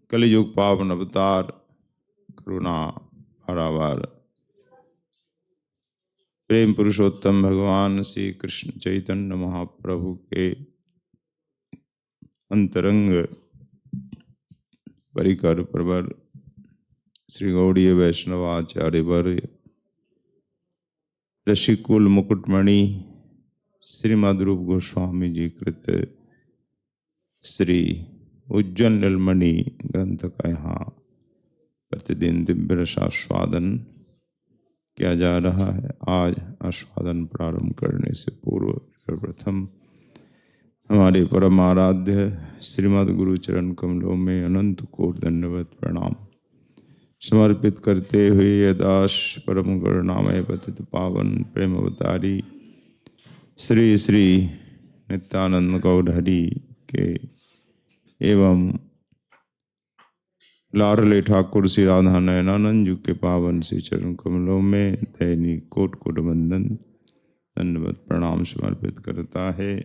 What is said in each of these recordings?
कलियुग पावन अवतार करुणा पारावार प्रेम पुरुषोत्तम भगवान श्री कृष्ण चैतन्य महाप्रभु के अंतरंग परिकर प्रवर श्री गौड़ीय वैष्णवाचार्य वर्य ऋषिकुल मुकुटमणि श्रीमद् रूप गोस्वामी जी कृत श्री उज्जवल नीलमणि ग्रंथ का यहाँ प्रतिदिन दिव्य रसास्वादन किया जा रहा है। आज आस्वादन प्रारंभ करने से पूर्व सर्वप्रथम हमारे परम आराध्य श्रीमद् गुरु चरण कमलों में अनंत कोटि दंडवत प्रणाम समर्पित करते हुए यदाश परम करुणामय पतित पावन प्रेम अवतारी श्री श्री नित्यानंद गौर हरि के एवं लाडले ठाकुर श्री राधा नयनानंद जी के पावन श्री चरण कमलों में दैनिक कोट कोट वंदन दंडवत प्रणाम समर्पित करता है।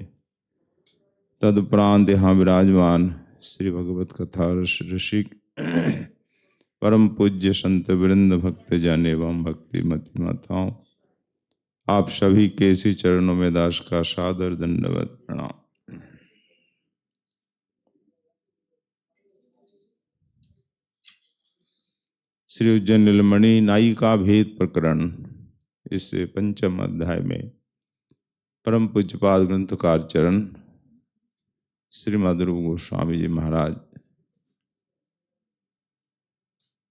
तदुपरांत यहाँ विराजमान श्री भगवत कथा ऋषिक परम पूज्य संत वृंद भक्त जन एवं भक्ति मति माताओं, आप सभी के श्री चरणों में दास का सादर दंडवत प्रणाम। श्री उज्जवल नीलमणि नायिका भेद प्रकरण इस पंचम अध्याय में परम पूज्यपाद ग्रंथकार चरण श्रीमद् रूप गोस्वामी जी महाराज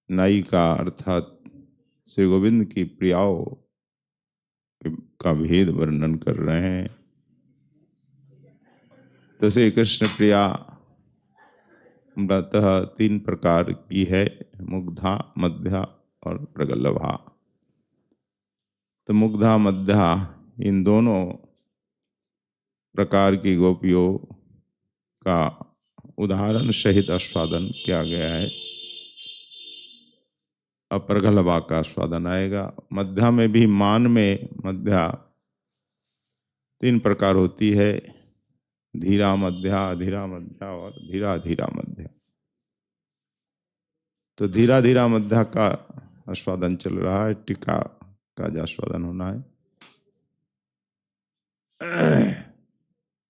नायिका अर्थात श्री गोविंद की प्रियाओं का भेद वर्णन कर रहे हैं। तो श्री कृष्ण प्रिया मूलतः तीन प्रकार की है, मुग्धा मध्या और प्रगल्भा। तो मुग्धा मध्या इन दोनों प्रकार की गोपियों का उदाहरण सहित आस्वादन किया गया है। अब प्रगल्भा का आस्वादन आएगा। मध्या में भी मान में मध्या तीन प्रकार होती है, धीरा मध्या, अधीरा मध्या और धीरा धीरा मध्या। तो धीरा धीरा मध्या का आस्वादन चल रहा है, टीका का जो आस्वादन होना है।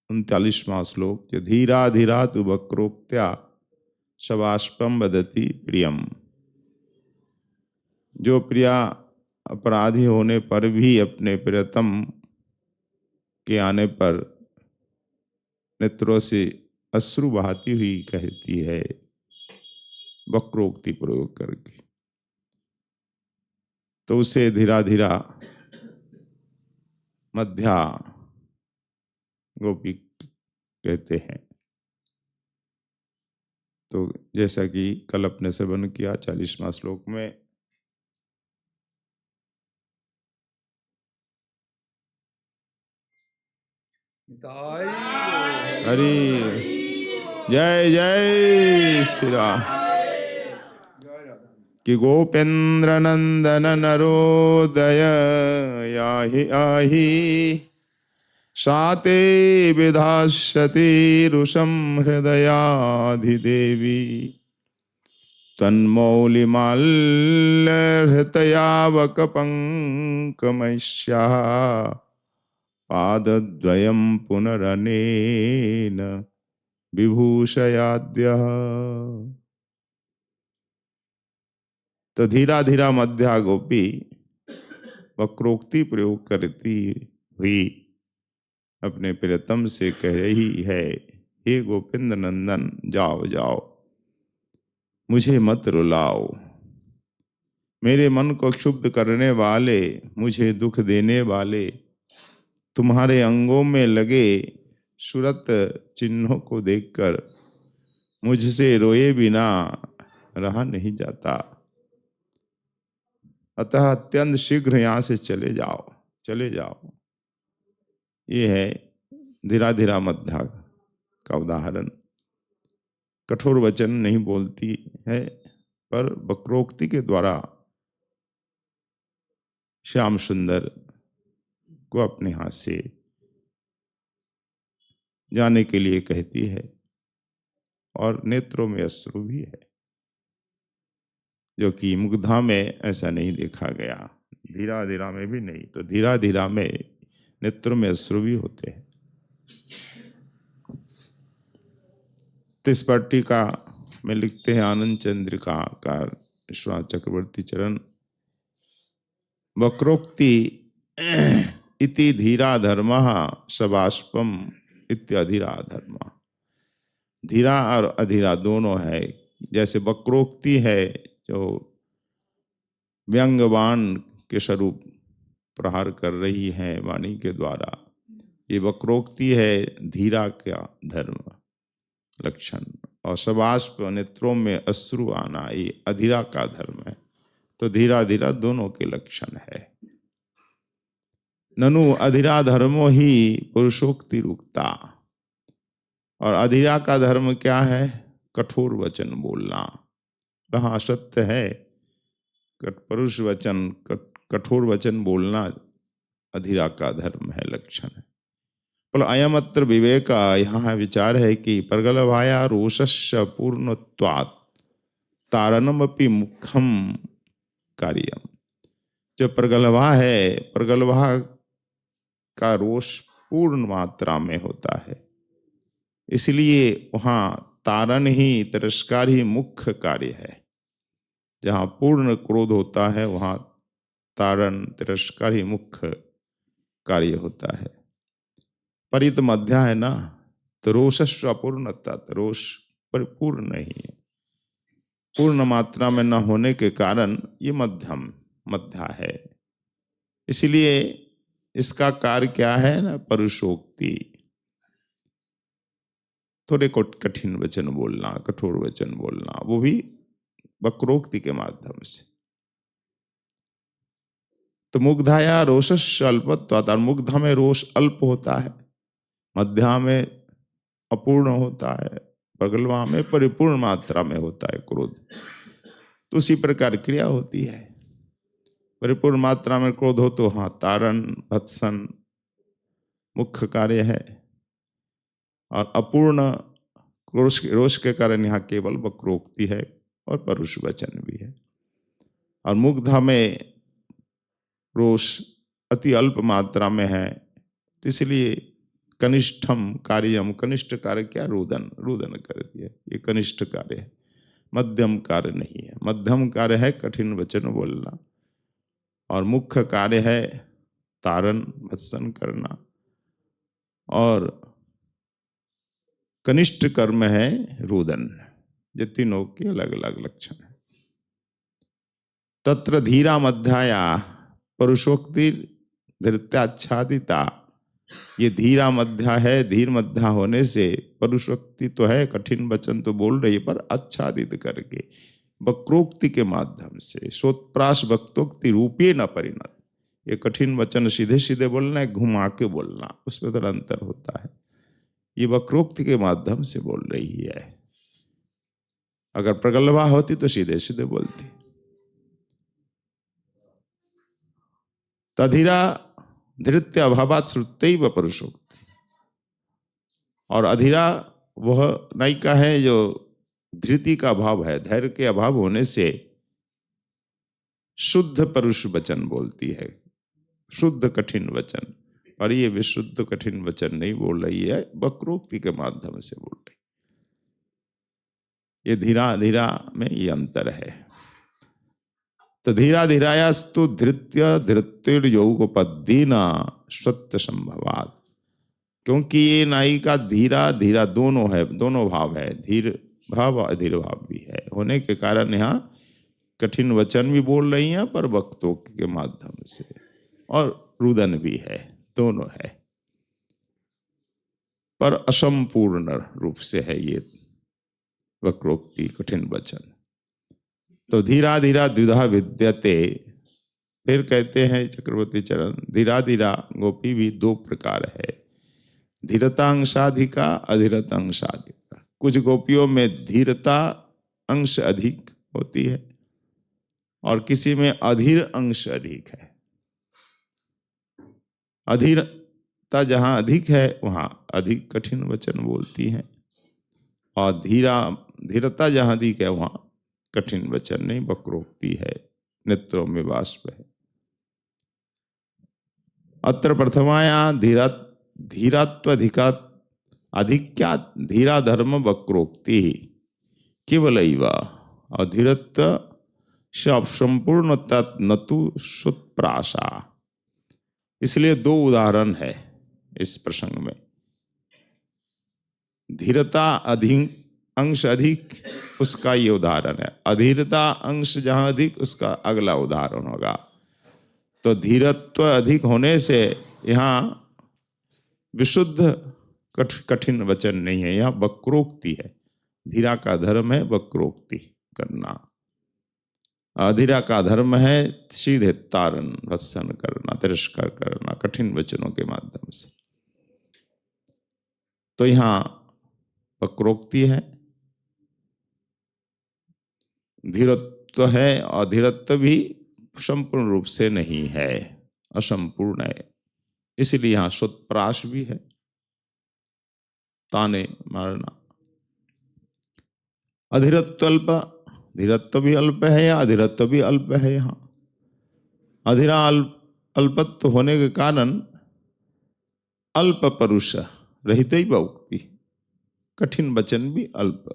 39वां श्लोक, धीरा धीरा तु वक्रोक्त्या शवाष्पम वदति प्रियम। जो प्रिया अपराधी होने पर भी अपने प्रियतम के आने पर नेत्रों से अश्रु बहाती हुई कहती है, वक्रोक्ति प्रयोग करके, तो उसे धीरा धीरा मध्या गोपी कहते हैं। तो जैसा कि कल अपने श्रवण किया 40वां श्लोक में, हरि जय जय श्री राम कि गोपेन्द्र नंदन नरोदय याहि आहि साते विधास्यति रुषं हृदयाधिदेवी तन्मौलिमाल्यहृतयावकपङ्कमैष्याः पादद्वयं पुनरनेन विभूषयाद्यः। तो धीरा धीरा मध्या गोपी वक्रोक्ति प्रयोग करती हुई अपने प्रियतम से कह रही है, हे गोविंद नंदन, जाओ जाओ, मुझे मत रुलाओ। मेरे मन को क्षुब्ध करने वाले, मुझे दुख देने वाले तुम्हारे अंगों में लगे सूरत चिन्हों को देखकर मुझसे रोए बिना रहा नहीं जाता। अतः अत्यंत शीघ्र यहाँ से चले जाओ, चले जाओ। ये है धीरा धीरा मध्या का उदाहरण। कठोर वचन नहीं बोलती है, पर वक्रोक्ति के द्वारा श्याम सुंदर को अपने हाथ से जाने के लिए कहती है, और नेत्रों में अश्रु भी है, जो कि मुग्धा में ऐसा नहीं देखा गया, धीरा धीरा में भी नहीं। तो धीरा धीरा में नेत्रों में अश्रु भी होते हैं। इस पर टीका में लिखते हैं आनंद चंद्रिका का विश्वनाथ चक्रवर्ती चरण, वक्रोक्ति इति धीरा धर्मः सबाष्पम इत्यधिरा धर्म। धीरा और अधीरा दोनों है। जैसे वक्रोक्ति है जो व्यंग्यवान के स्वरूप प्रहार कर रही है वाणी के द्वारा, ये वक्रोक्ति है धीरा का धर्म लक्षण, और सबाष्प नेत्रों में अश्रु आना ये अधीरा का धर्म है। तो धीरा धीरा दोनों के लक्षण है। ननु अधीरा धर्मो ही पुरुषोक्ति रुकता। और अधीरा का धर्म क्या है? कठोर वचन बोलना। रहा सत्य है, पुरुष वचन कठोर वचन बोलना अधीरा का धर्म है, लक्षण है। पर अयम अत्र विवेक, यहाँ विचार है कि प्रगल्भाया रोषस्य पूर्णत्वात् तारणमपि मुखम कार्यम। जो प्रगल्भा है, प्रगल्भा का रोष पूर्ण मात्रा में होता है, इसलिए वहाँ तारण ही, तिरस्कार ही मुख्य कार्य है। जहाँ पूर्ण क्रोध होता है वहाँ तारण, तिरस्कार ही मुख्य कार्य होता है। परित मध्या है ना, तो रोषस्व अपूर्णता, तो रोष परिपूर्ण नहीं है, पूर्ण मात्रा में न होने के कारण ये मध्या है। इसलिए इसका कार्य क्या है ना, परुषोक्ति, थोड़े कठिन वचन बोलना, कठोर वचन बोलना, वो भी वक्रोक्ति के माध्यम से। तो मुग्धाया रोषस्य अल्पत्वात्, मुग्धा में रोष अल्प होता है, मध्या में अपूर्ण होता है, प्रगल्भा में परिपूर्ण मात्रा में होता है क्रोध। तो उसी प्रकार क्रिया होती है। परिपूर्ण मात्रा में क्रोध हो तो हाँ तारण, भत्सन मुख्य कार्य है, और अपूर्ण रोष के कारण यहाँ केवल वक्रोक्ति है और परुष वचन भी है। और मुग्धा में रोष अति अल्प मात्रा में है, तो इसलिए कनिष्ठम कार्यम, कनिष्ठ कार्य क्या? रुदन कर दिया, ये कनिष्ठ कार्य है, मध्यम कार्य नहीं है। मध्यम कार्य है कठिन वचन बोलना, और मुख्य कार्य है तारण, भत्सन करना, और कनिष्ठ कर्म है रुदन। ये तीनों के अलग अलग लक्षण है। तत्र धीरा मध्याया परुषोक्ति धृत्याच्छादिता। ये धीरा मध्या है, धीर मध्या होने से परुषोक्ति तो है, कठिन वचन तो बोल रही है, पर आच्छादित करके वक्रोक्ति के माध्यम से, सोत्प्रास वक्तोक्ति रूपे न परिणत। ये कठिन वचन सीधे सीधे बोलना है, घुमा के बोलना, उसमें थोड़ा अंतर होता है। ये वक्रोक्ति के माध्यम से बोल रही है। अगर प्रगल्भा होती तो सीधे सीधे बोलती। तधीरा धृत्य अभावात् श्रुतैव परुषोक्ति। और अधीरा वह नायिका है जो धृति का अभाव है, धैर्य के अभाव होने से शुद्ध परुष वचन बोलती है, शुद्ध कठिन वचन। और ये विशुद्ध कठिन वचन नहीं बोल रही है, वक्रोक्ति के माध्यम से बोल रही। ये धीरा धीरा में ये अंतर है। तो धीरा धीरायास्तु धृत्य धृत्य योगोपद्दीना सत्य संभवात्। क्योंकि ये नायिका धीरा धीरा दोनों है, दोनों भाव है, धीर भाव और अधीर भाव भी है, होने के कारण यहाँ कठिन वचन भी बोल रही हैं पर वक्तोक्ति के माध्यम से, और रुदन भी है, दोनों है, पर असंपूर्ण रूप से है ये वक्रोक्ति, कठिन वचन। तो धीरा धीरा द्विधा विद्यते। फिर कहते हैं चक्रवर्ती चरण, धीरा धीरा गोपी भी दो प्रकार है, धीरता अंशाधिका, अधीरता अंशाधिका। कुछ गोपियों में धीरता अंश अधिक होती है और किसी में अधीर अंश अधिक है। अधीरता जहाँ अधिक है वहाँ अधिक कठिन वचन बोलती है, और धीरता जहाँ अधिक है वहाँ कठिन वचन नहीं, वक्रोक्ति है, नेत्रों में बाष्प है। अत्र प्रथमाया धीरात्वधिका अधिक्या धीरा धर्म वक्रोक्ति केवलैव अधीरत्व संपूर्णता नतु सुत्प्रासा। इसलिए दो उदाहरण है इस प्रसंग में। धीरता अधिक अंश अधिक, उसका ये उदाहरण है। अधीरता अंश जहां अधिक, उसका अगला उदाहरण होगा। तो धीरत्व अधिक होने से यहाँ विशुद्ध कठिन वचन नहीं है, यहाँ वक्रोक्ति है। धीरा का धर्म है वक्रोक्ति करना, अधीरा का धर्म है सीधे तारण भत्सन करना, तिरस्कार करना कठिन वचनों के माध्यम से। तो यहाँ वक्रोक्ति है, धीरत्व है, और धीरत्व भी संपूर्ण रूप से नहीं है, असंपूर्ण है। इसलिए यहाँ सुत्प्रास भी है, ताने मारना। अधीरत्व अल्प, धीरत्व भी अल्प है या अधीरत्व भी अल्प है। यहाँ अधीरा अल्पत्व होने के कारण अल्प परुष रहित ही उक्ति, कठिन वचन भी अल्प,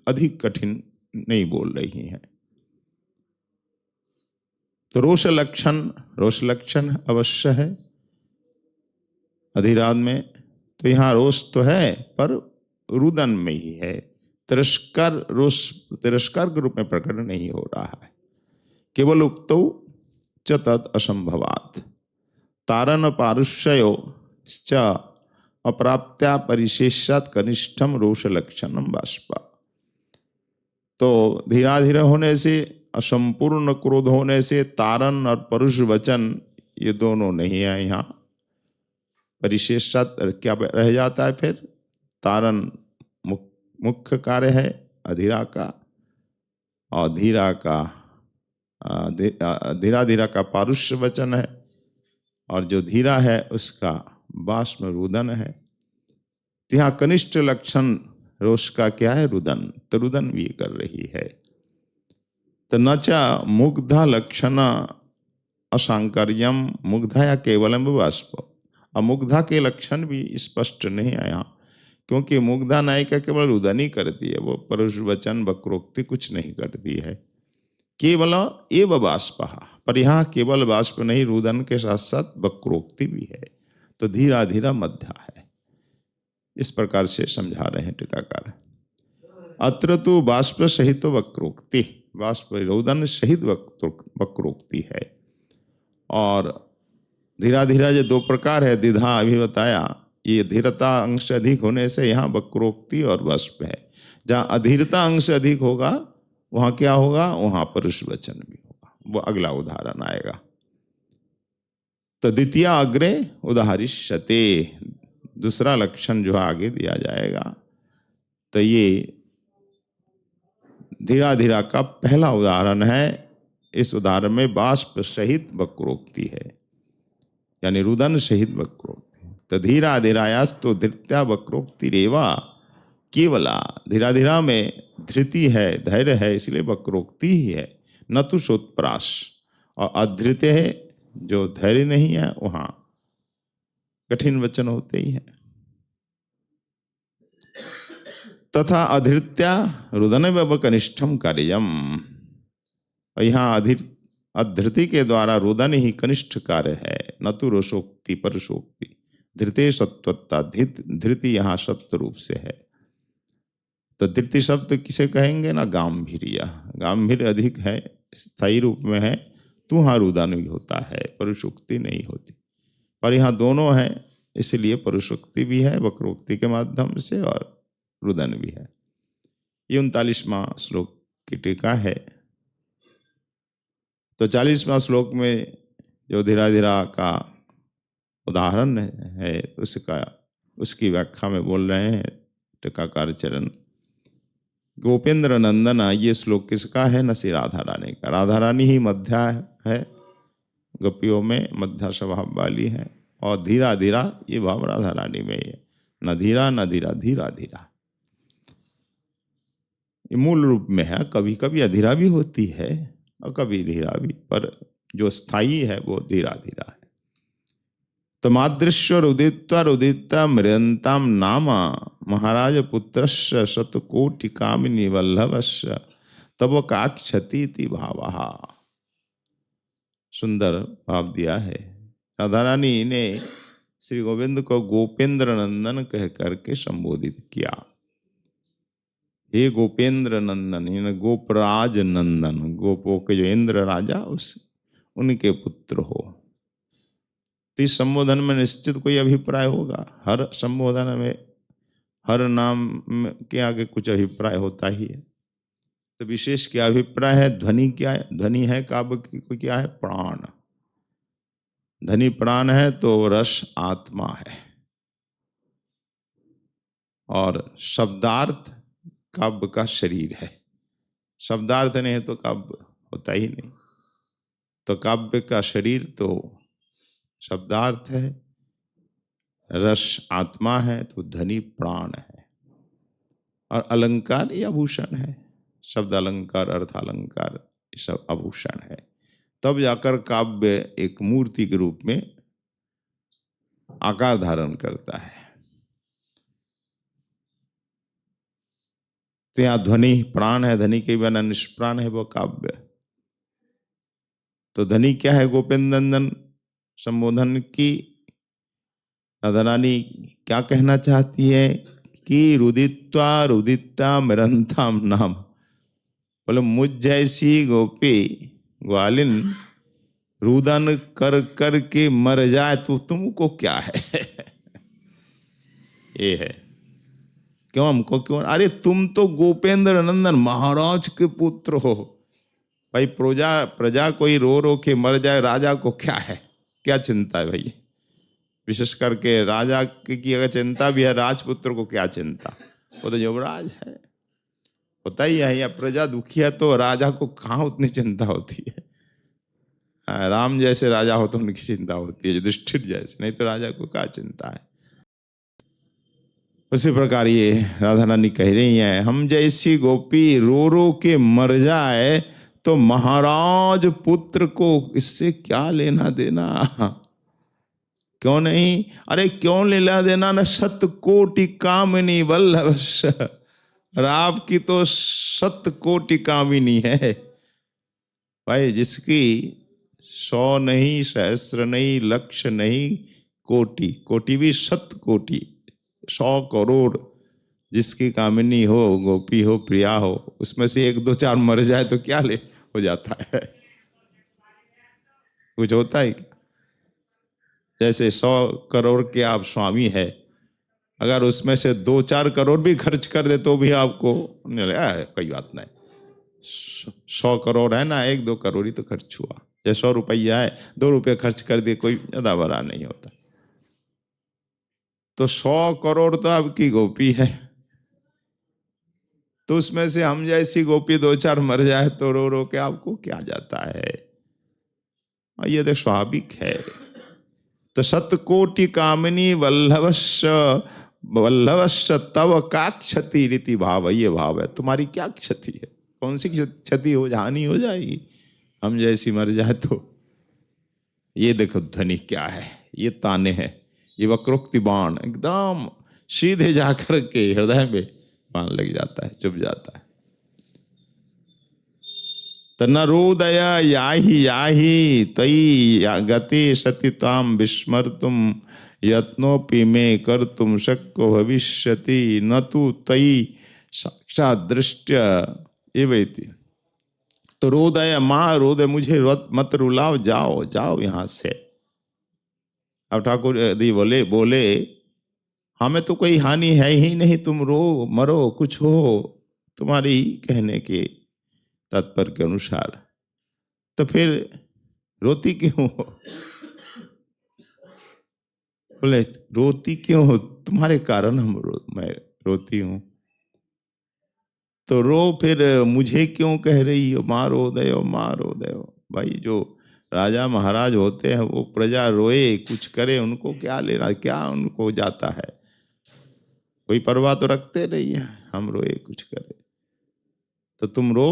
अधिक कठिन नहीं बोल रही है। तो रोष लक्षण अवश्य है अधिराद में। तो यहाँ रोष तो है पर रुदन में ही है, तिरस्कार, रोष तिरस्कार के रूप में प्रकट नहीं हो रहा है। केवल उक्तौ च तद असंभवात् तारण पारुष्यो च अप्राप्त्या परिशेषात् कनिष्ठम रोष लक्षणम बाष्पा। तो धीराधीर होने से, असंपूर्ण क्रोध होने से तारण और परुष वचन ये दोनों नहीं है। यहाँ परिशेषात् क्या रह जाता है फिर? तारण मुख्य कार्य है अधीरा का, और धीरा का धीरा का पारुष्य वचन है, और जो धीरा है उसका बाष्प रुदन है। यहाँ कनिष्ठ लक्षण रोष का क्या है? रुदन। तो रुदन भी कर रही है। तो न च मुग्धा लक्षण असांकर्यम मुग्धा या केवलम बाष्प। अमुग्धा के लक्षण भी स्पष्ट नहीं है यहाँ, क्योंकि मुग्धा नायिका केवल रुदन ही करती है, वो परुष वचन वक्रोक्ति कुछ नहीं करती है। केवल एव बाष्प, पर यहाँ केवल बाष्प नहीं, रुदन के साथ साथ वक्रोक्ति भी है। तो धीरा धीरा मध्या है। इस प्रकार से समझा रहे हैं टीकाकार। अत्र तो बाष्प सहित वक्रोक्ति, बाष्प रुदन सहित वक्रोक्ति है। और धीरा धीरा जो दो प्रकार है, द्विधा अभी बताया। ये धीरता अंश अधिक होने से यहाँ वक्रोक्ति और बाष्प है। जहाँ अधीरता अंश अधिक होगा वहाँ क्या होगा? वहाँ परुष वचन भी होगा। वो अगला उदाहरण आएगा। तो द्वितीय अग्रे उदाहरिष्यते, दूसरा लक्षण जो आगे दिया जाएगा। तो ये धीरा धीरा का पहला उदाहरण है। इस उदाहरण में बाष्प सहित वक्रोक्ति है, यानी रुदन सहित वक्रोक्ति। तो धीरा धीरायास्तु धृत्या वक्रोक्ति रेवा केवला। धीरा धीरा में धृति है, धैर्य है, इसलिए वक्रोक्ति ही है, न तो सोत्प्रास। और अधृत है, जो धैर्य नहीं है, वहां कठिन वचन होते ही हैं। तथा अधृत्या रुदन व कनिष्ठम कार्यम। यहाँ अधृति के द्वारा रुदन ही कनिष्ठ कार्य है, न तो रोषोक्ति परुषोक्ति। धृते सत्वत्ता, धृति यहाँ सत्व रूप से है। तो धृति शब्द किसे कहेंगे ना? गांभीर्य। गांभीर्य अधिक है, स्थायी रूप में है, तो यहाँ रुदन भी होता है, परुषोक्ति नहीं होती। पर यहाँ दोनों है, इसलिए परुषोक्ति भी है वक्रोक्ति के माध्यम से, और रुदन भी है। ये 39वां श्लोक की टीका है। तो 40वां श्लोक में जो धीरा धीरा का उदाहरण है उसकी व्याख्या में बोल रहे हैं टीकाकार चरण। गोपेंद्र नंदन, ये श्लोक किसका है? नसी राधा रानी का। राधा रानी ही मध्या है, गोपियों में मध्या स्वभाव वाली है, और धीरा धीरा ये भाव राधा रानी में ही है। न धीरा न धीरा, धीरा धीरा ये मूल रूप में है। कभी कभी अधीरा भी होती है और कभी धीरा भी, पर जो स्थायी है वो धीरा धीरा है। तमादृश्य उदित्वा मृदंताम नामा महाराज पुत्रस्य शतकोटि कामिनी वल्लभस्य तब का क्षति भावहा। सुंदर भाव दिया है। राधा रानी ने श्री गोविंद को गोपेंद्र नंदन कह करके संबोधित किया। हे गोपेंद्र नंदन, यानी गोपराज नंदन, गोपों के जो इंद्र राजा उनके पुत्र हो। तो इस संबोधन में निश्चित कोई अभिप्राय होगा। हर संबोधन में, हर नाम के आगे कुछ अभिप्राय होता ही है। तो विशेष क्या अभिप्राय है? ध्वनि क्या है? ध्वनि है काव्य की कोई क्या है? प्राण। ध्वनि प्राण है तो रस आत्मा है, और शब्दार्थ काव्य का शरीर है। शब्दार्थ नहीं है तो काव्य होता ही नहीं। तो काव्य का शरीर तो शब्दार्थ है, रस आत्मा है, तो ध्वनि प्राण है, और अलंकार ये आभूषण है। शब्द अलंकार, अर्थ अलंकार, ये सब आभूषण है। तब जाकर काव्य एक मूर्ति के रूप में आकार धारण करता है। तो यहाँ ध्वनि प्राण है, ध्वनि के बिना निष्प्राण है वो काव्य। तो ध्वनि क्या है? गोपेंद्र नंदन संबोधन की राधा रानी क्या कहना चाहती है कि रुदित्वा मृदंताम नाम, बोले मुझ जैसी गोपी ग्वालिन रुदन कर कर के मर जाए तो तुमको क्या है? ये है। क्यों हमको क्यों? अरे तुम तो गोपेंद्र नंदन महाराज के पुत्र हो भाई। प्रजा कोई रो रो के मर जाए, राजा को क्या है? क्या चिंता है भाई? विशेष करके राजा की अगर चिंता भी है, राजपुत्र को क्या चिंता? वो तो युवराज है, होता ही है। या प्रजा दुखी है तो राजा को कहाँ उतनी चिंता होती है? राम जैसे राजा हो तो उनकी चिंता होती है, युधिष्ठिर जैसे, नहीं तो राजा को क्या चिंता है? उसी प्रकार ये राधा रानी कह रही है, हम जैसी गोपी रो रो के मर जाए तो महाराज पुत्र को इससे क्या लेना देना? क्यों नहीं? अरे क्यों लेना देना? न शत कोटि कामिनी वल्लभस्य, और आपकी तो शत कोटि कामिनी है भाई, जिसकी 100 नहीं, सहस्र नहीं, लक्ष नहीं, कोटि, कोटि भी शत कोटि, 100 करोड़ जिसकी कामिनी हो, गोपी हो, प्रिया हो, उसमें से 1 2 4 मर जाए तो क्या ले हो जाता है? कुछ होता है क्या? जैसे 100 करोड़ के आप स्वामी है, अगर उसमें से 2 4 करोड़ भी खर्च कर दे तो भी आपको नहीं लगा कोई बात नहीं। 100 करोड़ है ना, 1 2 करोड़ ही तो खर्च हुआ। जैसे 100 रुपया है, 2 रुपये खर्च कर दिए, कोई ज्यादा बड़ा नहीं होता। तो 100 करोड़ तो आपकी गोपी है, तो उसमें से हम जैसी गोपी 2 4 मर जाए तो रो रो के आपको क्या जाता है? ये तो स्वाभाविक है। तो शतकोटि कामिनी वल्लभस्य तव का क्षति रीति भाव, ये भाव है। तुम्हारी क्या क्षति है? कौन सी क्षति हो, हानि हो जाएगी हम जैसी मर जाए तो? ये देखो ध्वनि क्या है, ये ताने हैं, ये वक्रोक्ति बाण एकदम सीधे जाकर के हृदय में बाण लग जाता है, चुभ जाता है। तनरोदय याही तई गति सति ताम विस्मर्तुम यत्नोपि में कर तुम शक्यो भविष्यति न तु तई साक्षात दृष्टि एवैति। तो रोदय, माँ रोदय, मुझे मत रुलाओ, जाओ जाओ यहाँ से। अब ठाकुर यदि बोले हमें तो कोई हानि है ही नहीं, तुम रो मरो कुछ हो, तुम्हारी कहने के तात्पर्य के अनुसार, तो फिर रोती क्यों हो? बोले रोती क्यों हो? तुम्हारे कारण मैं रोती हूं। तो रो फिर मुझे क्यों कह रही हो मारो दयो मारो दयो। भाई जो राजा महाराज होते हैं वो प्रजा रोए कुछ करे उनको क्या लेना, क्या उनको जाता है, कोई परवाह तो रखते नहीं है। हम रोए कुछ करे तो तुम रो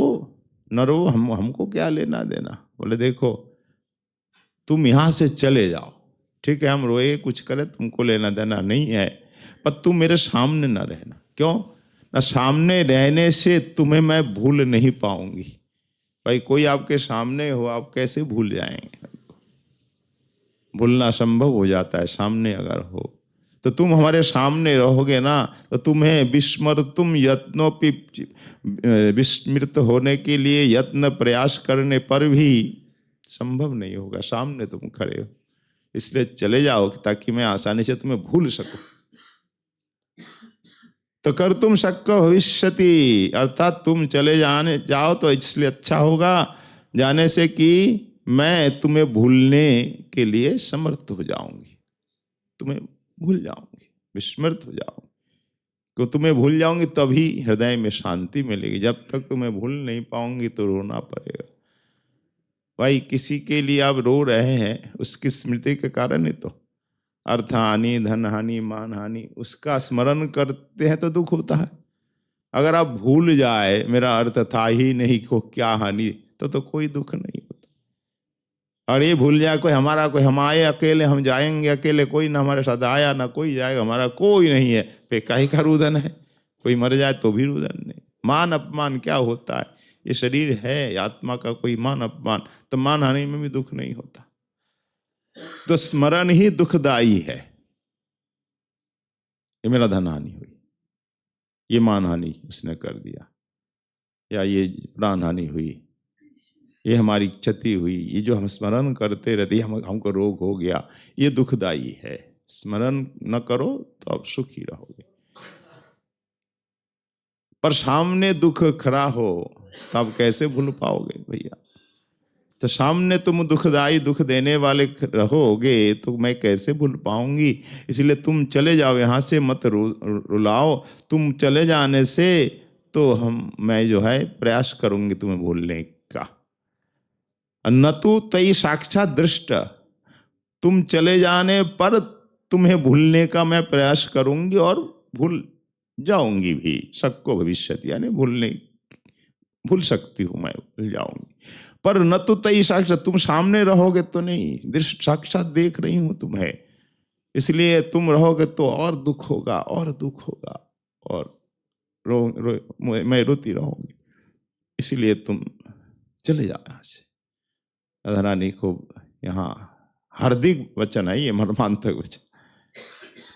न रो, हमको क्या लेना देना। बोले देखो तुम यहाँ से चले जाओ, ठीक है हम रोए कुछ करे तुमको लेना देना नहीं है, पर तुम मेरे सामने न रहना। क्यों ना, सामने रहने से तुम्हें मैं भूल नहीं पाऊंगी। भाई कोई आपके सामने हो आप कैसे भूल जाएंगे, भूलना संभव हो जाता है सामने अगर हो। तो तुम हमारे सामने रहोगे ना तो तुम्हें विस्मृतुम यत्नोपि, विस्मृत होने के लिए यत्न प्रयास करने पर भी संभव नहीं होगा, सामने तुम खड़े हो। इसलिए चले जाओ ताकि मैं आसानी से तुम्हें भूल सकूं। तो कर तुम शक्य भविष्यति, अर्थात तुम चले जाओ तो इसलिए अच्छा होगा जाने से कि मैं तुम्हें भूलने के लिए समर्थ हो जाऊंगी, तुम्हें भूल जाऊंगी, विस्मृत हो जाऊंगी। क्यों तुम्हें भूल जाऊंगी तभी हृदय में शांति मिलेगी, जब तक तुम्हें भूल नहीं पाऊंगी तो रोना पड़ेगा। भाई किसी के लिए आप रो रहे हैं उसकी स्मृति के कारण ही तो, अर्थ हानि धन हानि मान हानि, उसका स्मरण करते हैं तो दुख होता है। अगर आप भूल जाए मेरा अर्थ था ही नहीं को क्या हानि, तो कोई दुख नहीं होता। और ये भूल जाए कोई हमारा, कोई हम आए अकेले हम जाएंगे अकेले, कोई ना हमारे साथ आया ना कोई जाएगा, हमारा कोई नहीं है, पे काहे का रुदन है। कोई मर जाए तो भी रुदन नहीं। मान अपमान क्या होता है, ये शरीर है आत्मा का, कोई मान अपमान तो मान हानि में भी दुख नहीं होता। तो स्मरण ही दुखदाई है। ये मेरा धन हानि हुई, ये मान हानि उसने कर दिया, या ये प्राण हानि हुई, ये हमारी क्षति हुई, ये जो हम स्मरण करते रहते हमको रोग हो गया, ये दुखदाई है। स्मरण न करो तो आप सुखी रहोगे। पर सामने दुख खड़ा हो तो आप कैसे भूल पाओगे भैया। तो सामने तुम दुखदाई दुख देने वाले रहोगे तो मैं कैसे भूल पाऊंगी। इसलिए तुम चले जाओ, यहाँ से मत रुलाओ। तुम चले जाने से तो मैं जो है प्रयास करूंगी तुम्हें भूलने का। न तो तई साक्षात दृष्ट, तुम चले जाने पर तुम्हें भूलने का मैं प्रयास करूंगी और भूल जाऊंगी भी। शक्को भविष्यति यानी भूल सकती हूं, मैं भूल जाऊंगी। पर न तो तई साक्षात, तुम सामने रहोगे तो नहीं, दृष्ट साक्षात देख रही हूं तुम्हें, इसलिए तुम रहोगे तो और दुख होगा और दुख होगा, और मैं रोती रहूंगी। इसलिए तुम चले जाओ यहाँ से। राधा रानी को यहाँ हार्दिक वचन है, ये मर्मांतक वचन।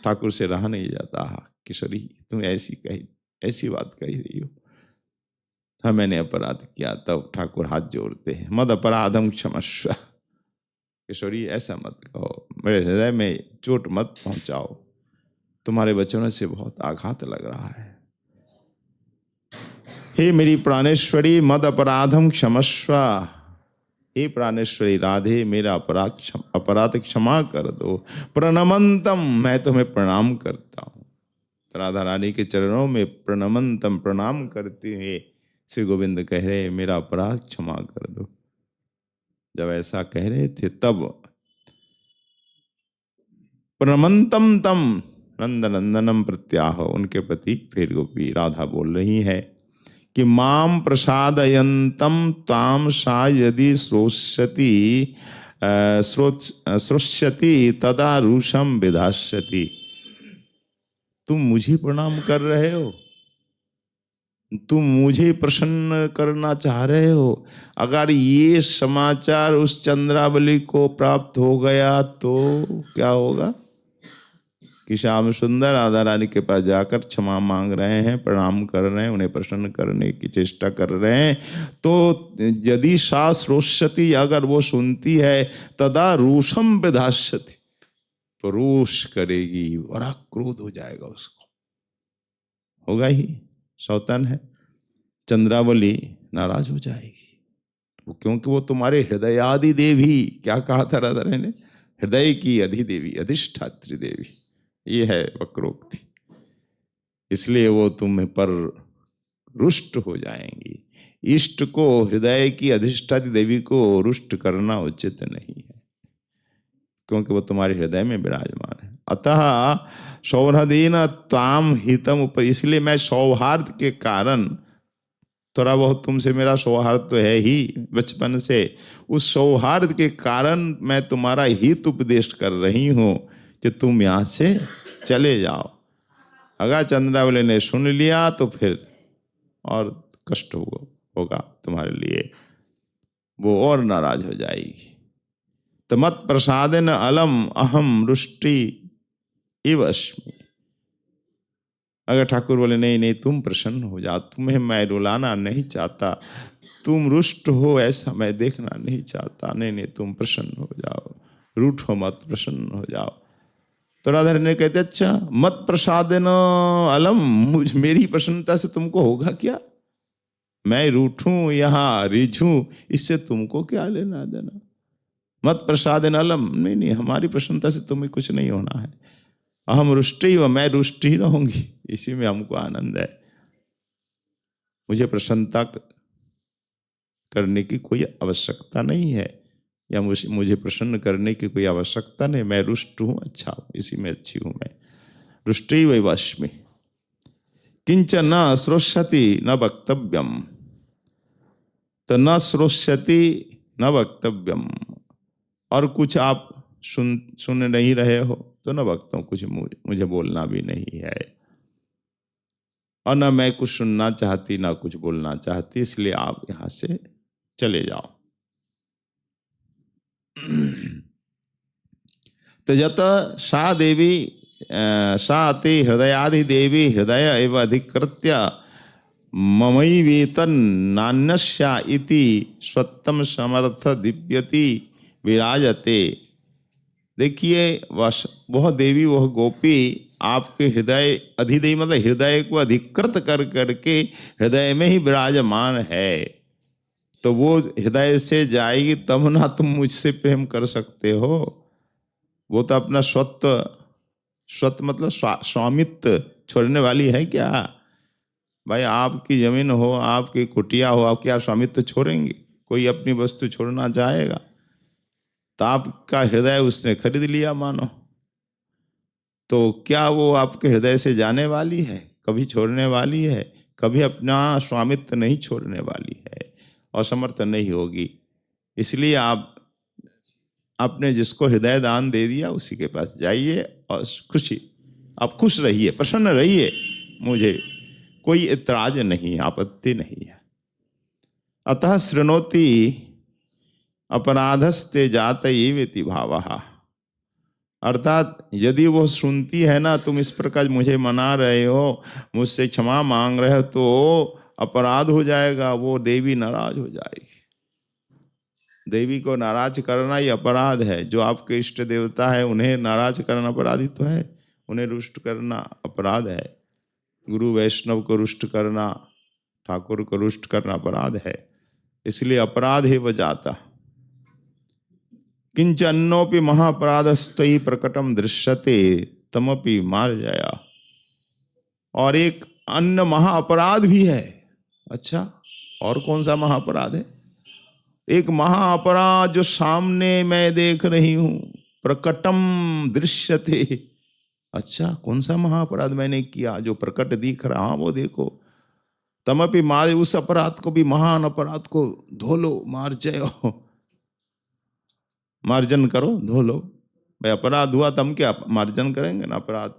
ठाकुर से रहा नहीं जाता। किशोरी तुम ऐसी बात कही रही हो। हाँ मैंने अपराध किया, तब ठाकुर हाथ जोड़ते हैं, मद अपराधम क्षमस्व। किशोरी ऐसा मत कहो, मेरे हृदय में चोट मत पहुंचाओ, तुम्हारे वचनों से बहुत आघात लग रहा है। हे मेरी प्राणेश्वरी मद अपराधम क्षमस्व, हे प्राणेश्वरी राधे मेरा अपराध क्षमा कर दो। प्रणमंतम, मैं तुम्हें प्रणाम करता हूँ। राधा रानी के चरणों में प्रणमंतम प्रणाम करते हुए श्री गोविंद कह रहे मेरा अपराध क्षमा कर दो। जब ऐसा कह रहे थे तब प्रणमंतम तम नंद नंदनम प्रत्याह, उनके प्रति फिर गोपी राधा बोल रही है कि माम प्रसादयंतम ताम सा यदि श्रोष्यति तदा रूषम विधास्यति। तुम मुझे प्रणाम कर रहे हो, तुम मुझे प्रसन्न करना चाह रहे हो। अगर ये समाचार उस चंद्रावली को प्राप्त हो गया तो क्या होगा कि श्याम सुंदर राधा रानी के पास जाकर क्षमा मांग रहे हैं, प्रणाम कर रहे हैं, उन्हें प्रसन्न करने की चेष्टा कर रहे हैं। तो यदि सा श्रोष्यति, अगर वो सुनती है, तदा रूषम विधास्यति, तो रोष करेगी, बड़ा क्रोध हो जाएगा उसको, होगा ही, सौतन है। चंद्रावली नाराज हो जाएगी, क्योंकि वो तुम्हारे हृदयादि देवी, क्या कहा था राधा रानी ने, हृदय की अधिदेवी अधिष्ठात्री देवी, ये है वक्रोक्ति। इसलिए वो तुम्हें पर रुष्ट हो जाएंगी। इष्ट को, हृदय की अधिष्ठात्री देवी को रुष्ट करना उचित नहीं है, क्योंकि वो तुम्हारे हृदय में विराजमान है। अतः सौहृदीन त्वाम हितम इसलिए मैं सौहार्द के कारण, थोड़ा बहुत तुमसे मेरा सौहार्द तो है ही बचपन से, उस सौहार्द के कारण मैं तुम्हारा हित उपदेश कर रही हूँ कि तुम यहाँ से चले जाओ। अगर चंद्रावली ने सुन लिया तो फिर और कष्ट होगा तुम्हारे लिए, वो और नाराज हो जाएगी। तो मत प्रसादेन अलम अहम रुष्टि इव अस्मि। अगर ठाकुर बोले नहीं नहीं तुम प्रसन्न हो जाओ, तुम्हें मैं रुलाना नहीं चाहता, तुम रुष्ट हो ऐसा मैं देखना नहीं चाहता, नहीं नहीं तुम प्रसन्न हो जाओ, रूठो मत, प्रसन्न हो जाओ। तो राधा ने कहते अच्छा मत प्रसादेन अलम, मेरी प्रसन्नता से तुमको होगा क्या? मैं रूठूं यहाँ रिझूं, इससे तुमको क्या लेना देना? मत प्रसादेन अलम, नहीं नहीं हमारी प्रसन्नता से तुम्हें कुछ नहीं होना है। अहम रुष्टि व, मैं रुष्ट ही रहूंगी, इसी में हमको आनंद है। मुझे प्रसन्नता करने की कोई आवश्यकता नहीं है, या मुझे प्रसन्न करने की कोई आवश्यकता नहीं। मैं रुष्ट हूँ, अच्छा हूँ, इसी में अच्छी हूँ मैं। रुष्टि वैव अस्मि किंच न श्रोष्यति न वक्तव्यम। तो न श्रोष्यति न वक्तव्यम, और कुछ आप सुन नहीं रहे हो तो न वक्तव्य, कुछ मुझे बोलना भी नहीं है, और न मैं कुछ सुनना चाहती ना कुछ बोलना चाहती, इसलिए आप यहां से चले जाओ। तो जत सा देवी सा अति हृदयादि देवी हृदय एवं अधिकृत्य ममई वेतन नान्यस्या इति स्वत्तम समर्थ दिव्यति विराजते। देखिए वह देवी, वह गोपी आपके हृदय अधिदेवी, मतलब हृदय को अधिकृत कर करके हृदय में ही विराजमान है। तो वो हृदय से जाएगी तब ना तुम मुझसे प्रेम कर सकते हो। वो तो अपना स्वत्व मतलब स्वामित्व छोड़ने वाली है क्या? भाई आपकी जमीन हो, आपकी कुटिया हो, आप क्या स्वामित्व छोड़ेंगे? कोई अपनी वस्तु छोड़ना चाहेगा? तो आपका हृदय उसने खरीद लिया मानो, तो क्या वो आपके हृदय से जाने वाली है? कभी छोड़ने वाली है? कभी अपना स्वामित्व नहीं छोड़ने वाली है, असमर्थ नहीं होगी। इसलिए आपने जिसको हृदय दान दे दिया उसी के पास जाइए और आप खुश रहिए, प्रसन्न रहिए, मुझे कोई इतराज नहीं, आपत्ति नहीं है। अतः शृणोति अपराधस्ते जातयेवेति भावः। अर्थात यदि वो सुनती है ना, तुम इस प्रकार मुझे मना रहे हो, मुझसे क्षमा मांग रहे हो, तो अपराध हो जाएगा, वो देवी नाराज हो जाएगी। देवी को नाराज करना ही अपराध है। जो आपके इष्ट देवता है उन्हें नाराज करना अपराधी तो है, उन्हें रुष्ट करना अपराध है। गुरु वैष्णव को रुष्ट करना, ठाकुर को रुष्ट करना अपराध है। इसलिए अपराध ही बजाता। किंच अन्नोपि महापराधस्तयि प्रकटम दृश्यते तमपि मार्जया। और एक अन्य महाअपराध भी है। अच्छा, और कौन सा महाअपराध है? एक महाअपराध जो सामने मैं देख रही हूं, प्रकटम दृश्यते। अच्छा, कौन सा महाअपराध मैंने किया जो प्रकट दिख रहा? हाँ, वो देखो। तमपि मार, उस अपराध को भी, महान अपराध को धो लो, मार जाओ, मार्जन करो, धो लो। भाई अपराध हुआ तो हम क्या मार्जन करेंगे ना? अपराध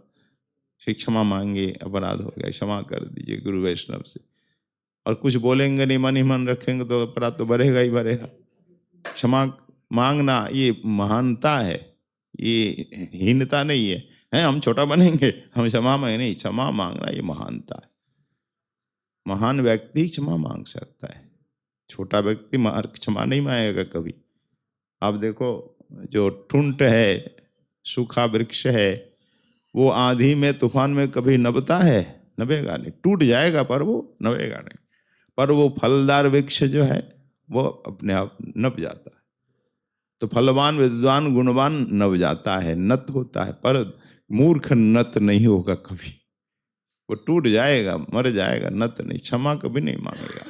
से क्षमा मांगे, अपराध हो गया, क्षमा कर दीजिए गुरु वैष्णव से। और कुछ बोलेंगे नहीं, मन ही मन रखेंगे तो अपराध तो बढ़ेगा ही बढ़ेगा। क्षमा मांगना ये महानता है, ये हीनता नहीं है। हम छोटा बनेंगे, हम क्षमा मांगे नहीं, क्षमा मांगना ये महानता है। महान व्यक्ति क्षमा मांग सकता है, छोटा व्यक्ति क्षमा नहीं मांगेगा कभी। आप देखो, जो ठुंट है, सूखा वृक्ष है, वो आंधी में तूफान में कभी नभता है? नभेगा नहीं, टूट जाएगा पर वो नभेगा नहीं। पर वो फलदार वृक्ष जो है वो अपने आप नभ जाता है। तो फलवान, विद्वान, गुणवान नभ जाता है, नत होता है, पर मूर्ख नत नहीं होगा कभी। वो टूट जाएगा, मर जाएगा, न तो नहीं, क्षमा कभी नहीं मांगेगा।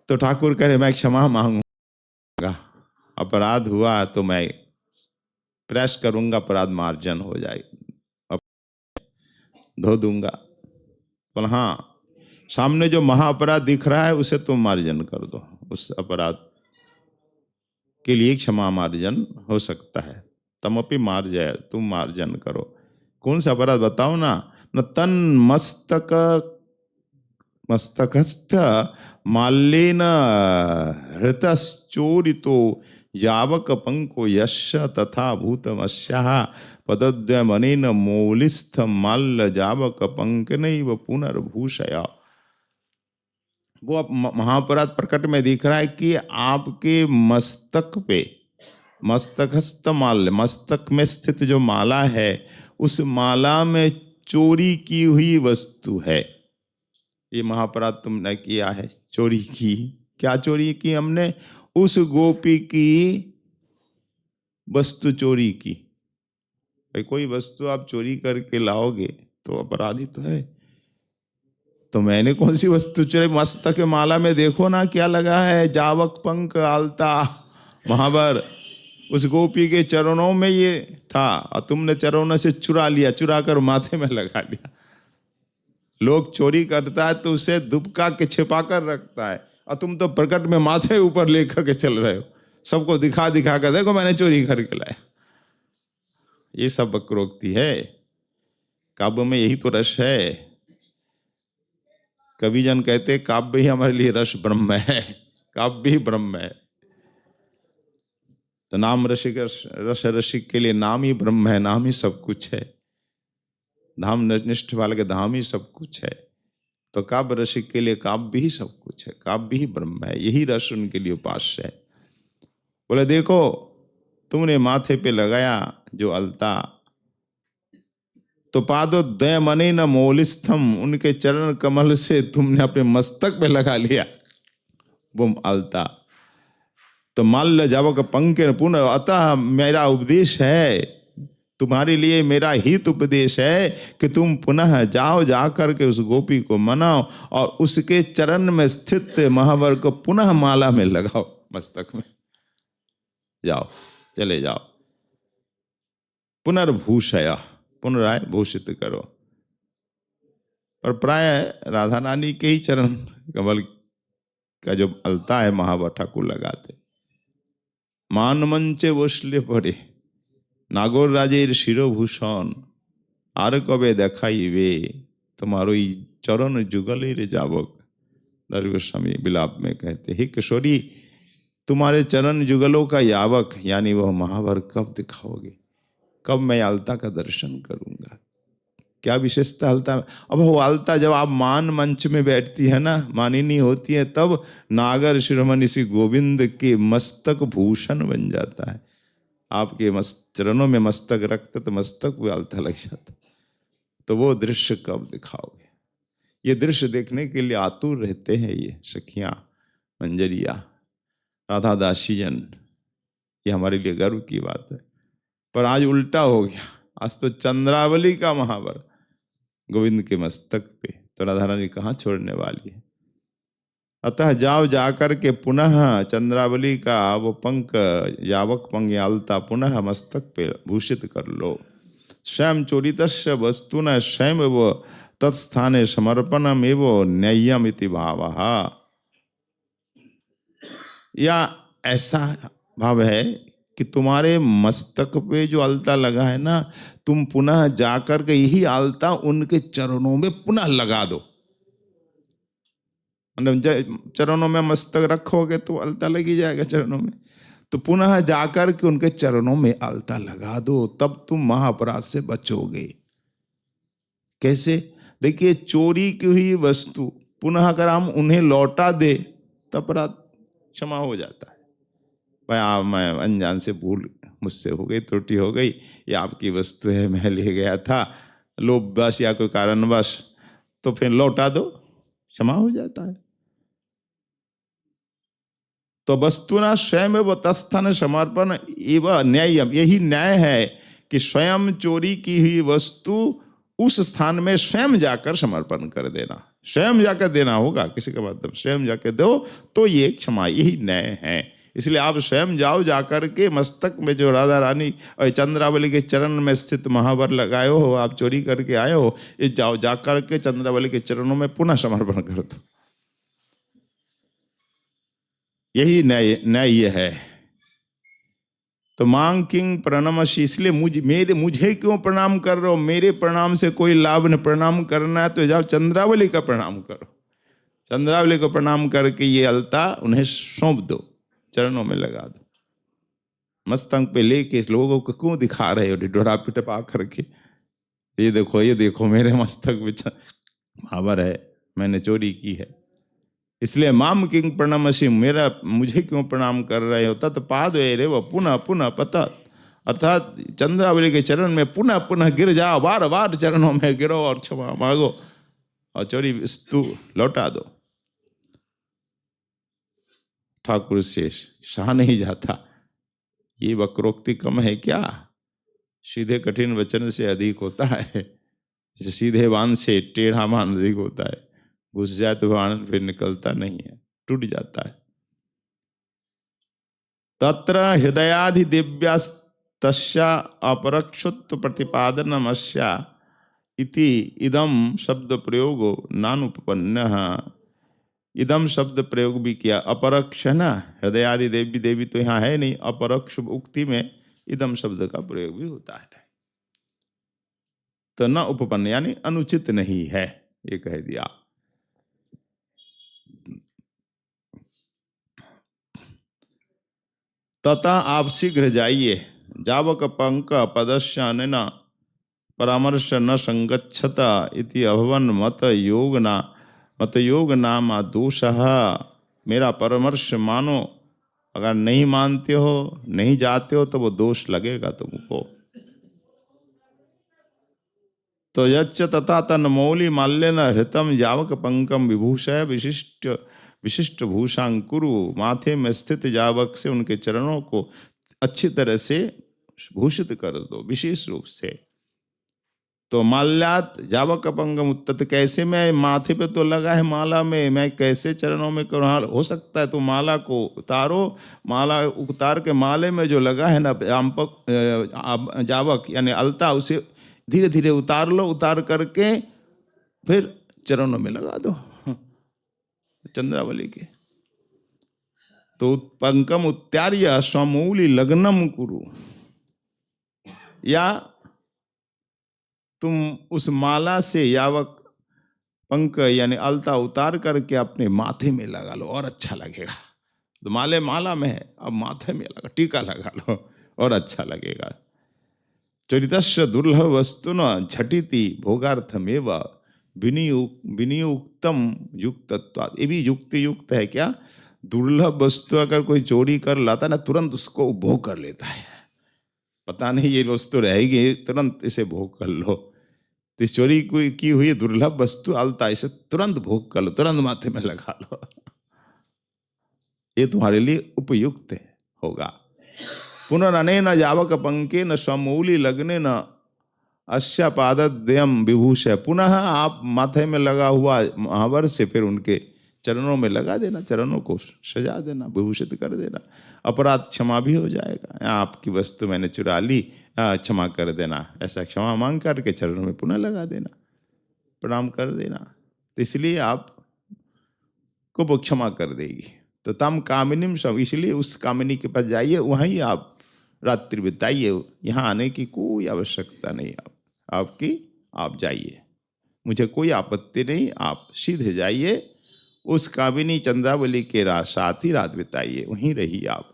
तो ठाकुर कह रहे मैं क्षमा मांगूंगा, अपराध हुआ तो मैं प्रयास करूंगा अपराध मार्जन हो जाएगा, धो दूंगा। पर हाँ, सामने जो महाअपराध दिख रहा है उसे तुम मार्जन कर दो, उस अपराध के लिए क्षमा मार्जन हो सकता है। तमपि मार्जय, तुम मार्जन करो। कौन सा अपराध बताओ ना? न तन मस्तकस्थ माल्येन हृतश्चोरितो यावक पंको यश तथा भूतमस्याः पदद्वयमनेन मौलिस्थ माल्य जावक पंकनैव पुनर्भूषया। वो अब महापराध प्रकट में दिख रहा है कि आपके मस्तक पे, मस्तकस्थ माल्य, मस्तक में स्थित जो माला है, उस माला में चोरी की हुई वस्तु है। ये महापराध तुमने किया है, चोरी की। क्या चोरी की हमने? उस गोपी की वस्तु चोरी की। भाई कोई वस्तु आप चोरी करके लाओगे तो अपराधी तो है। तो मैंने कौन सी वस्तु चोरी? मस्तक माला में देखो ना क्या लगा है, जावक पंक आलता महावर। उस गोपी के चरणों में ये था और तुमने चरणों से चुरा लिया, चुरा कर माथे में लगा लिया। लोग चोरी करता है तो उसे दुबका के छिपा कर रखता है, और तुम तो प्रकट में माथे ऊपर लेकर के चल रहे हो, सबको दिखा दिखा कर देखो मैंने चोरी करके लाया। ये सब वक्रोक्ति है। काव्य में यही तो रस है। कवि जन कहते काव्य ही हमारे लिए रस ब्रह्म है, काव्य ही ब्रह्म है। तो नाम रसिक, रस रसिक के लिए नाम ही ब्रह्म है, नाम ही सब कुछ है। धाम निष्ठ वाले के धाम ही सब कुछ है। तो काव्य रसिक के लिए काव्य ही सब कुछ है, काव्य ही ब्रह्म है, यही रस उनके लिए उपास्य है। बोले देखो तुमने माथे पे लगाया जो अलता, तो पादो द्वयमने न मौलिस्थम, उनके चरण कमल से तुमने अपने मस्तक पे लगा लिया वो अलता। तो माल्य जावक पंके पुनः, अतः मेरा उपदेश है तुम्हारे लिए, मेरा हित उपदेश है कि तुम पुनः जाओ, जाकर के उस गोपी को मनाओ और उसके चरण में स्थित महावर को पुनः माला में लगाओ, मस्तक में जाओ, चले जाओ। पुनर्भूषया, पुनराय भूषित करो। और प्राय राधा रानी के ही चरण कमल का जो अलता है महावर ठाकुर लगाते। मान मंचे वसले पड़े नागोर राजेर शिरोभूषण, आर कबे देखाइबे तुम्हारो चरण जुगलेर जावक। दर्श गोस्वामी विलाप में कहते, हे किशोरी तुम्हारे चरण जुगलों का यावक यानी वह महावर कब दिखाओगे, कब मैं अलता का दर्शन करूंगा। क्या विशेषता अलता में? अब वो अलता जब आप मान मंच में बैठती है ना, मानिनी होती है, तब नागर शिरोमणि श्री गोविंद के मस्तक भूषण बन जाता है। आपके चरणों में मस्तक रखते तो मस्तक में अलता लग जाता। तो वो दृश्य कब दिखाओगे? ये दृश्य देखने के लिए आतुर रहते हैं ये सखियां, मंजरिया, राधा दासी जन। ये हमारे लिए गर्व की बात है। पर आज उल्टा हो गया, आज तो चंद्रावली का महावर गोविंद के मस्तक पे, तो राधा रानी कहाँ छोड़ने वाली है। अतः जाओ, जाकर के पुनः चंद्रावली का वो पंक, यावक पंग आलता पुनः मस्तक पे भूषित कर लो। स्वयं चोरितस्य वस्तुना स्वयं वो तत्स्थाने समर्पणम एवं न्याय्यम इति भावः। या ऐसा भाव है कि तुम्हारे मस्तक पे जो अलता लगा है ना, तुम पुनः जाकर के यही अलता उनके चरणों में पुनः लगा दो। मतलब चरणों में मस्तक रखोगे तो अलता लगी जाएगा चरणों में, तो पुनः जाकर के उनके चरणों में अलता लगा दो, तब तुम महाअपराध से बचोगे। कैसे? देखिए, चोरी की हुई वस्तु पुनः अगर हम उन्हें लौटा दे तो अपराध क्षमा हो जाता है। भाई मैं अनजान से भूल मुझसे हो गई, त्रुटि हो गई, ये आपकी वस्तु है, मैं ले गया था लोभवश या कोई कारणवश, तो फिर लौटा दो, क्षमा हो जाता है। तो वस्तुना स्वयं व तत्स्थान समर्पण एवं न्याय, यही न्याय है कि स्वयं चोरी की हुई वस्तु उस स्थान में स्वयं जाकर समर्पण कर देना, स्वयं जाकर देना होगा, किसी का मतलब स्वयं जाकर दो तो ये क्षमा, यही न्याय है। इसलिए आप स्वयं जाओ, जाकर के मस्तक में जो राधा रानी और चंद्रावली के चरण में स्थित महावर लगाए हो, आप चोरी करके आए हो, ये जाओ जाकर के चंद्रावली के चरणों में पुनः समर्पण कर दो। यही न्याय है। तो मांग किंग प्रणमसि, इसलिए मुझे क्यों प्रणाम कर रहे हो? मेरे प्रणाम से कोई लाभ न, प्रणाम करना है तो जाओ चंद्रावली का प्रणाम करो। चंद्रावली को प्रणाम करके ये अलता उन्हें सौंप दो, चरणों में लगा दो। मस्तक पे लेके इस लोगों को क्यों दिखा रहे हो ढिढोरा पिटपा करके? ये देखो मेरे मस्तक पे महावर है, मैंने चोरी की है। इसलिए माम किंग प्रणमसि, मुझे क्यों प्रणाम कर रहे हो? तत्पाद रे वो पुनः पुनः पता, अर्थात चंद्रावली के चरण में पुनः पुनः गिर जाओ, बार बार चरणों में गिरो और क्षमा मांगो और चोरी वस्तु लौटा दो। ठाकुर से सहा नहीं जाता। ये वक्रोक्ति कम है क्या? सीधे कठिन वचन से अधिक होता है। जैसे सीधे बाण से टेढ़ा बाण अधिक होता है, घुस जाए तो बाण फिर निकलता नहीं है, टूट जाता है। तत्र हृदयाधि दिव्यास्तस्या अपरक्षुत्व प्रतिपादनमस्या इति इदम शब्द प्रयोगो नानुपपन्नः। इदम शब्द प्रयोग भी किया, अपरक्ष है ना, हृदयादि देवी देवी तो यहाँ है नहीं, अपरक्ष उक्ति में इदम शब्द का प्रयोग भी होता है। तो न उपपन्न यानी अनुचित नहीं है, ये कह दिया। तथा आप शीघ्र जाइए, जावक पंक पदस्य अनेन परामर्श न संगच्छत इति अभवन मत योग नाम दोषः। मेरा परामर्श मानो, अगर नहीं मानते हो, नहीं जाते हो तो वो दोष लगेगा तुमको। तो यच्च तथा तन्मौलि माल्येन हृतम जावक पंकम विभूषय विशिष्ट भूषांकुरु, माथे में स्थित जावक से उनके चरणों को अच्छी तरह से भूषित कर दो, विशेष रूप से। तो माल्यात जावक पंकम उत्तत, कैसे मैं माथे पे तो लगा है माला में, मैं कैसे चरणों में करूँ? हो सकता है तो माला को उतारो, माला उतार के माले में जो लगा है ना जावक यानी अलता, उसे धीरे धीरे उतार लो, उतार करके फिर चरणों में लगा दो चंद्रावली के। तो पंकम उत्यार्य स्वमूलि लग्नम कुरु, या तुम उस माला से यावक पंक यानी अलता उतार करके अपने माथे में लगा लो और अच्छा लगेगा। तो माला में है, अब माथे में लगा, टीका लगा लो और अच्छा लगेगा। चरितस्य दुर्लभ वस्तु न झटिति भोगार्थमेव विनियुक्तम युक्तत्वात्। ये भी युक्त है क्या? दुर्लभ वस्तु अगर कोई चोरी कर लाता ना, तुरंत उसको भोग कर लेता है। पता नहीं ये वस्तु रहेगी, तुरंत इसे भोग कर लो। तो इस चोरी कोई की हुई दुर्लभ वस्तु अलता, इसे तुरंत भोग कर लो, तुरंत माथे में लगा लो, ये तुम्हारे लिए उपयुक्त होगा। पुनरनेन जावक पंके न समूली लगने न अश्या पादद्वयम विभूषय, पुनः आप माथे में लगा हुआ महावर से फिर उनके चरणों में लगा देना, चरणों को सजा देना, विभूषित कर देना, अपराध क्षमा भी हो जाएगा। आपकी वस्तु मैंने चुरा ली, क्षमा कर देना, ऐसा क्षमा मांग करके चरणों में पुनः लगा देना, प्रणाम कर देना। तो इसलिए आप को वो क्षमा कर देगी। तो तम कामिनीम सब, इसलिए उस कामिनी के पास जाइए, वहीं आप रात्रि बिताइए, यहाँ आने की कोई आवश्यकता नहीं। आप जाइए, मुझे कोई आपत्ति नहीं, आप सीधे जाइए उस कामिनी चंद्रावली के साथ ही रात बिताइए, वहीं रहिए आप।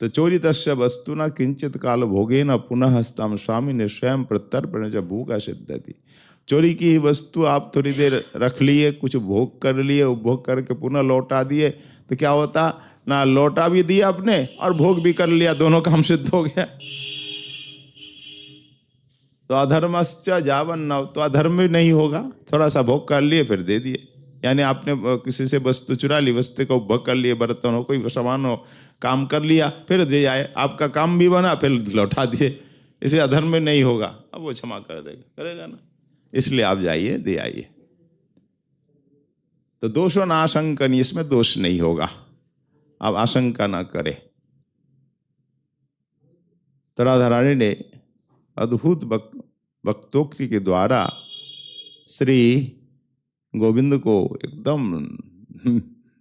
तो चोरितस्य वस्तुना किंचित काल भोगेन पुनः हस्ताम स्वामी ने स्वयं प्रत्यर्पण जब भूखा सिद्धति। चोरी की ही वस्तु आप थोड़ी देर रख लिए, कुछ भोग कर लिए, उपभोग करके पुनः लौटा दिए, तो क्या होता ना, लौटा भी दिया आपने और भोग भी कर लिया, दोनों काम सिद्ध हो गया। तो अधर्मश्च जावन न, तो अधर्म भी नहीं होगा, थोड़ा सा भोग कर लिए फिर दे दिए। यानी आपने किसी से वस्तु चुरा ली, वस्तु को भोग कर लिए, बर्तन हो, कोई सामान हो, काम कर लिया, फिर दे आए, आपका काम भी बना, फिर लौटा दिए। इसे अधर्म में नहीं होगा, अब वो क्षमा कर देगा, करेगा ना। इसलिए आप जाइए, दे आइए। तो दोषो न आशंकन, इसमें दोष नहीं होगा, आप आशंका ना करें। तो राधा रानी ने अद्भुत वक्तोक्ति के द्वारा श्री गोविंद को एकदम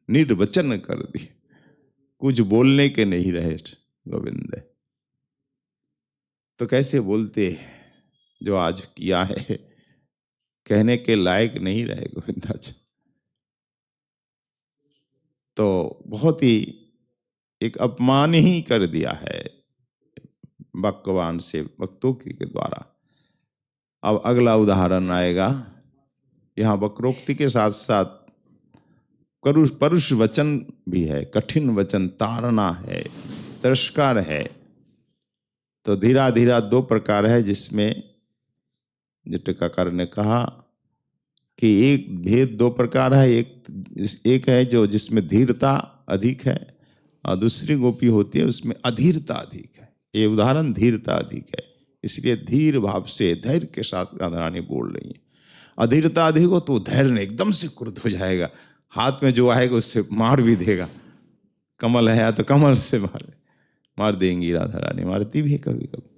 निर्वचन कर दिए, कुछ बोलने के नहीं रहे गोविंद। तो कैसे बोलते, जो आज किया है कहने के लायक नहीं रहे गोविंदाज। तो बहुत ही एक अपमान ही कर दिया है भगवान से वक्तोक्ति के द्वारा। अब अगला उदाहरण आएगा, यहाँ वक्रोक्ति के साथ साथ परुष वचन भी है, कठिन वचन, ताड़ना है, तिरस्कार है। तो धीरा धीरा दो प्रकार है, जिसमें जो टीकाकार ने कहा कि एक भेद दो प्रकार है। एक है जो जिसमें धीरता अधिक है, और दूसरी गोपी होती है उसमें अधीरता अधिक है। ये उदाहरण धीरता अधिक है, इसलिए धीर भाव से धैर्य के साथ राधा रानी बोल रही है। अधीरता अधिक हो तो धैर्य ने एकदम से क्रुद्ध हो जाएगा, हाथ में जो आएगा उससे मार भी देगा। कमल है तो कमल से मार देंगी राधा रानी, मारती भी है कभी कभी।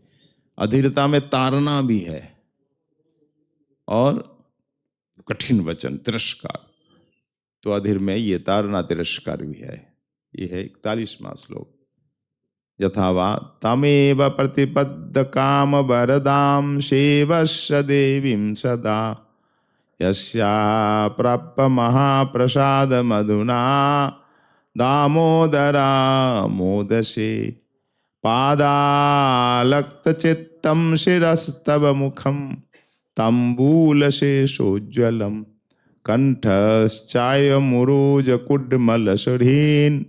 अधीरता में ताड़ना भी है और कठिन वचन, तिरस्कार। तो अधीर में ये ताड़ना तिरस्कार भी है। ये है 41वां श्लोक। यथावा तमेव प्रतिपद्य काम वरदाम सेवस्य देवीं सदा, यस्या प्राप्य महाप्रसाद मधुना दामोदरा मोदसे, पादालक्त चित्तम शिरस्तव मुखम तंबूलशेषोज्ज्वलम, कंठश्चाय मुरोज कुड्मल सुधीन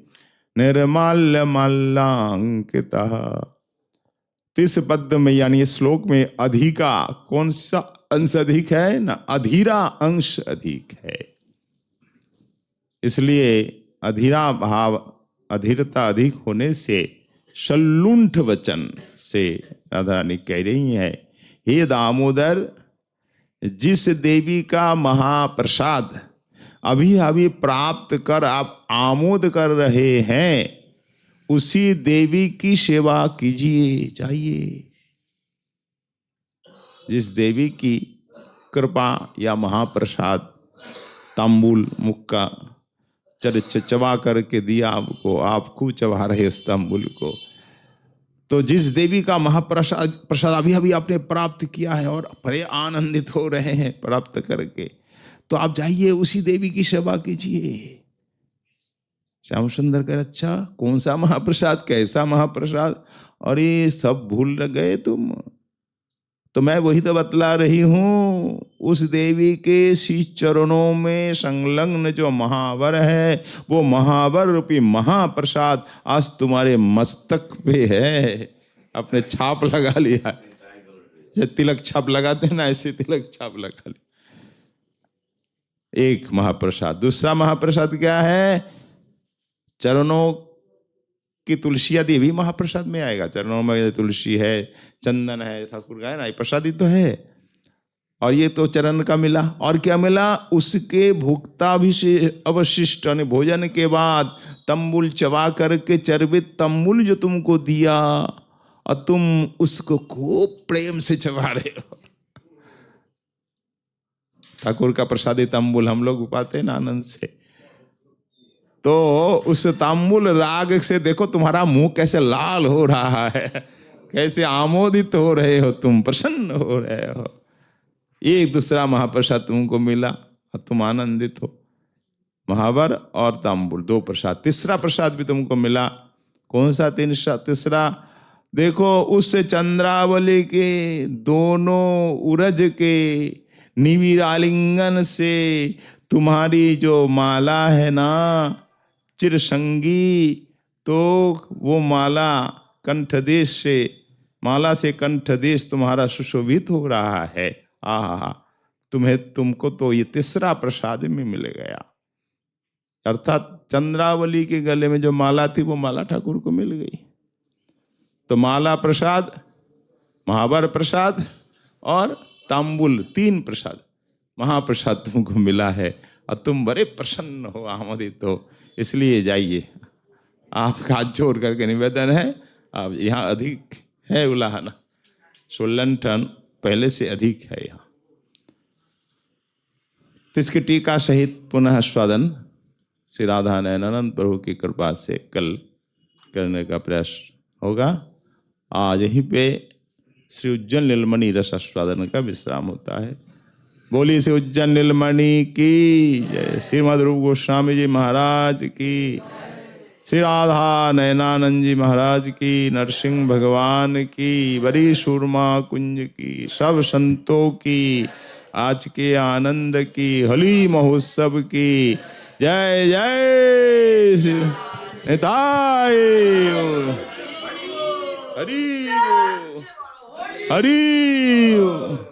निर्माल्य मल्लांकितः। तीस पद में यानी श्लोक में अधिका कौन सा अंश अधिक है ना, अधीरा अंश अधिक है। इसलिए अधीरा भाव, अधीरता अधिक होने से सल्लुंठ वचन से राधा रानी कह रही है, हे दामोदर, जिस देवी का महाप्रसाद अभी अभी प्राप्त कर आप आमोद कर रहे हैं, उसी देवी की सेवा कीजिए, जाइए। जिस देवी की कृपा या महाप्रसाद, तांबूल मुख का चबा करके दिया आपको, आप खूब चबा रहे उस तांबूल को। तो जिस देवी का महाप्रसाद अभी अभी आपने प्राप्त किया है और बड़े आनंदित हो रहे हैं प्राप्त करके, तो आप जाइए उसी देवी की सेवा कीजिए। श्याम सुंदर कह, अच्छा कौन सा महाप्रसाद, कैसा महाप्रसाद? अरे सब भूल गए तुम, तो मैं वही तो बतला रही हूं, उस देवी के श्री चरणों में संलग्न जो महावर है, वो महावर रूपी महाप्रसाद आज तुम्हारे मस्तक पे है। अपने छाप लगा लिया, ये तिलक छाप लगाते हैं ना, ऐसे तिलक छाप लगा लिया। एक महाप्रसाद। दूसरा महाप्रसाद क्या है? चरणों की तुलसी आदि भी महाप्रसाद में आएगा। चरणों में तुलसी है, चंदन है, ठाकुर का है ना, ये प्रसादी तो है। और ये तो चरण का मिला, और क्या मिला? उसके भुक्ताभिषेक अवशिष्ट भोजन के बाद तंबुल चबा करके चर्बित तंबुल जो तुमको दिया, और तुम उसको खूब प्रेम से चबा रहे हो। ठाकुर का प्रसादी तंबुल हम लोग पाते हैं ना आनंद से। तो उस तांबुल राग से देखो तुम्हारा मुंह कैसे लाल हो रहा है, कैसे आमोदित हो रहे हो तुम, प्रसन्न हो रहे हो। एक दूसरा महाप्रसाद तुमको मिला और तुम आनंदित हो। महावर और तांबुल, दो प्रसाद। तीसरा प्रसाद भी तुमको मिला। कौन सा तीसरा? देखो, उस चंद्रावली के दोनों उरज के निविरालिंगन से तुम्हारी जो माला है ना चिरसंगी, तो वो माला कंठदेश से, माला से कंठदेश तुम्हारा सुशोभित हो रहा है। आहा, तुमको तो ये तीसरा प्रसाद में मिल गया। अर्थात चंद्रावली के गले में जो माला थी वो माला ठाकुर को मिल गई। तो माला प्रसाद, महावर प्रसाद और तांबुल, 3 प्रसाद, महाप्रसाद तुमको मिला है और तुम बड़े प्रसन्न हो, आमोदित हो, इसलिए जाइए। आपका हाथ जोड़ करके निवेदन है, अब यहाँ अधिक है उलाहना, 16 टन पहले से अधिक है यहाँ। तो इसकी टीका सहित पुनः स्वादन श्री राधा नयनानंद प्रभु की कृपा से कल करने का प्रयास होगा। आज यहीं पे श्री उज्जैन नीलमणि रस आस्वादन का विश्राम होता है। बोली श्री उज्जैन नीलमणि की जय, श्रीमद् रूप गोस्वामी जी महाराज की, श्री राधा नयनानंद जी महाराज की, नरसिंह भगवान की, बड़ी सूरमा कुंज की, सब संतों की, आज के आनंद की, होली महोत्सव की जय जय निताय हरि हरि